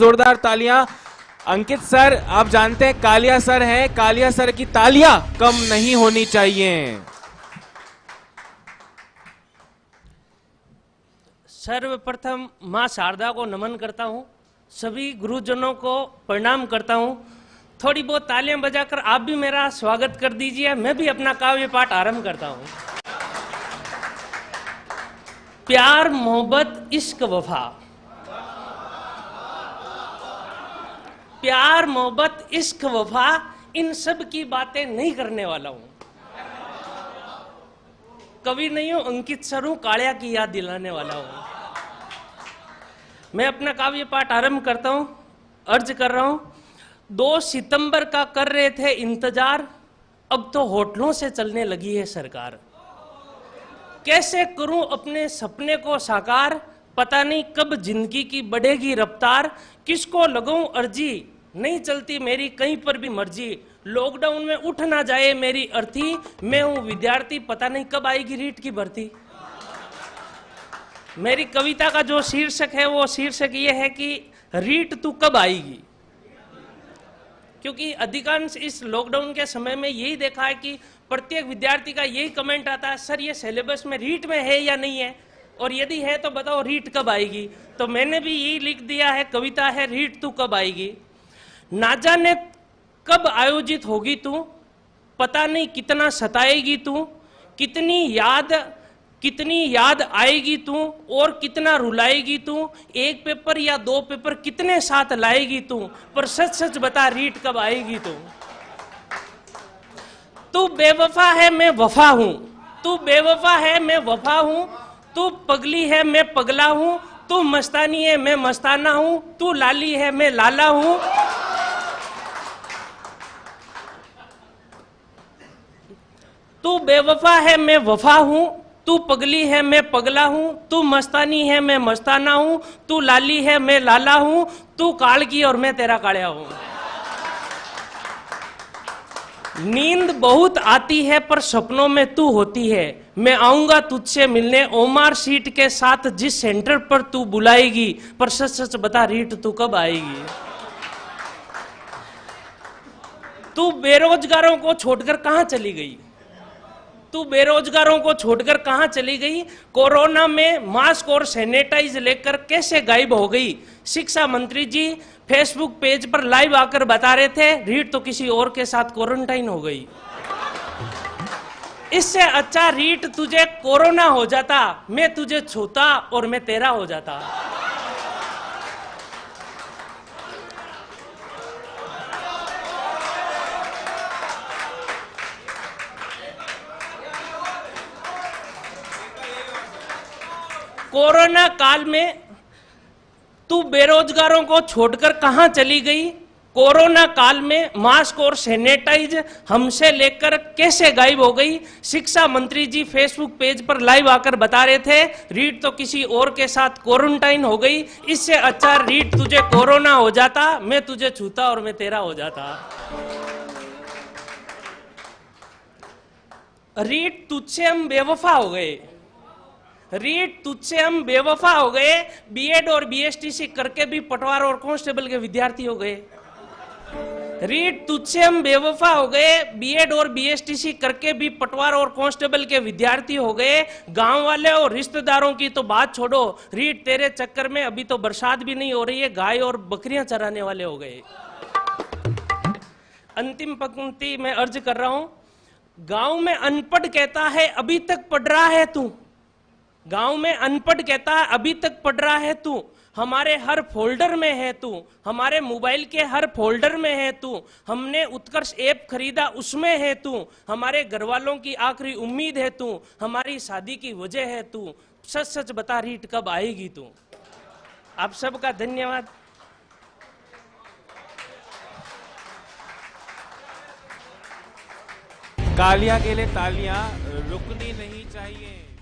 जोरदार तालियां। अंकित सर, आप जानते हैं कालिया सर हैं, कालिया सर की तालियां कम नहीं होनी चाहिए। सर्वप्रथम मां शारदा को नमन करता हूं, सभी गुरुजनों को प्रणाम करता हूं। थोड़ी बहुत तालियां बजाकर आप भी मेरा स्वागत कर दीजिए। मैं भी अपना काव्य पाठ आरंभ करता हूं। प्यार मोहब्बत इश्क वफा, प्यार मोहब्बत इश्क वफा, इन सब की बातें नहीं करने वाला हूं। कवि नहीं हूं, अंकित सर हूं, कालिया की याद दिलाने वाला हूं। मैं अपना काव्य पाठ आरंभ करता हूं। अर्ज कर रहा हूं। 2 सितंबर का कर रहे थे इंतजार, अब तो होटलों से चलने लगी है सरकार। कैसे करूं अपने सपने को साकार, पता नहीं कब जिंदगी की बढ़ेगी रफ्तार। किसको लगाऊं अर्जी, नहीं चलती मेरी कहीं पर भी मर्जी। लॉकडाउन में उठ ना जाए मेरी अर्थी, मैं हूं विद्यार्थी, पता नहीं कब आएगी रीट की भर्ती। मेरी कविता का जो शीर्षक है वो शीर्षक ये है कि रीट तू कब आएगी। क्योंकि अधिकांश इस लॉकडाउन के समय में यही देखा है कि प्रत्येक विद्यार्थी का यही कमेंट आता है, सर ये सिलेबस में रीट में है या नहीं है, और यदि है तो बताओ रीट कब आएगी। तो मैंने भी यही लिख दिया है, कविता है रीट तू कब आएगी। ना जाने कब आयोजित होगी तू, पता नहीं कितना सताएगी तू, कितनी याद आएगी तू, और कितना रुलाएगी तू। एक पेपर या 2 पेपर कितने साथ लाएगी तू, पर सच सच बता रीट कब आएगी तू। तू बेवफा है मैं वफा हूं, तू बेवफा है मैं वफा हूं, तू पगली है मैं पगला हूं, तू मस्तानी है मैं मस्ताना हूं, तू लाली है मैं लाला हूं। तू बेवफा है मैं वफा हूं, तू पगली है मैं पगला हूं, तू मस्तानी है मैं मस्ताना हूं, तू लाली है मैं लाला हूं, तू कालकी और मैं तेरा कालिया हूं। नींद बहुत आती है पर सपनों में तू होती है, मैं आऊंगा तुझसे मिलने ओमार सीट के साथ जिस सेंटर पर तू बुलाएगी, पर सच सच बता रीट तू कब आएगी। तू बेरोजगारों को छोड़कर कहां चली गई, तू बेरोजगारों को छोड़कर कहां चली गई। कोरोना में मास्क और सैनिटाइज लेकर कैसे गायब हो गई। शिक्षा मंत्री जी फेसबुक पेज पर लाइव आकर बता रहे थे, रीट तो किसी और के साथ क्वारंटाइन हो गई। इससे अच्छा रीट तुझे कोरोना हो जाता, मैं तुझे छूता और मैं तेरा हो जाता। कोरोना काल में तू बेरोजगारों को छोड़कर कहां चली गई। कोरोना काल में मास्क और सैनिटाइज हमसे लेकर कैसे गायब हो गई। शिक्षा मंत्री जी फेसबुक पेज पर लाइव आकर बता रहे थे, रीट तो किसी और के साथ क्वारंटाइन हो गई। इससे अच्छा रीट तुझे कोरोना हो जाता, मैं तुझे छूता और मैं तेरा हो जाता। रीट तुझसे हम बेवफा हो गए, रीट तुझसे हम बेवफा हो गए। बीएड और बीएसटीसी करके भी पटवार और कांस्टेबल के विद्यार्थी हो गए। रीट तुझसे हम बेवफा हो गए, बीएड और बीएसटीसी करके भी पटवार और कांस्टेबल के विद्यार्थी हो गए। गांव वाले और रिश्तेदारों की तो बात छोड़ो, रीट तेरे चक्कर में अभी तो बरसात भी नहीं हो रही है, गाय और बकरियां चराने वाले हो गए। अंतिम पंक्ति में अर्ज कर रहा हूं। गांव में अनपढ़ कहता है अभी तक पढ़ रहा है तू, गांव में अनपढ़ कहता है अभी तक पढ़ रहा है तू, हमारे हर फोल्डर में है तू, हमारे मोबाइल के हर फोल्डर में है तू, हमने उत्कर्ष ऐप खरीदा उसमें है तू, हमारे घर वालों की आखिरी उम्मीद है तू, हमारी शादी की वजह है तू, सच सच बता रीट कब आएगी तू। आप सबका धन्यवाद। कालिया के लिए तालियां रुकनी नहीं चाहिए।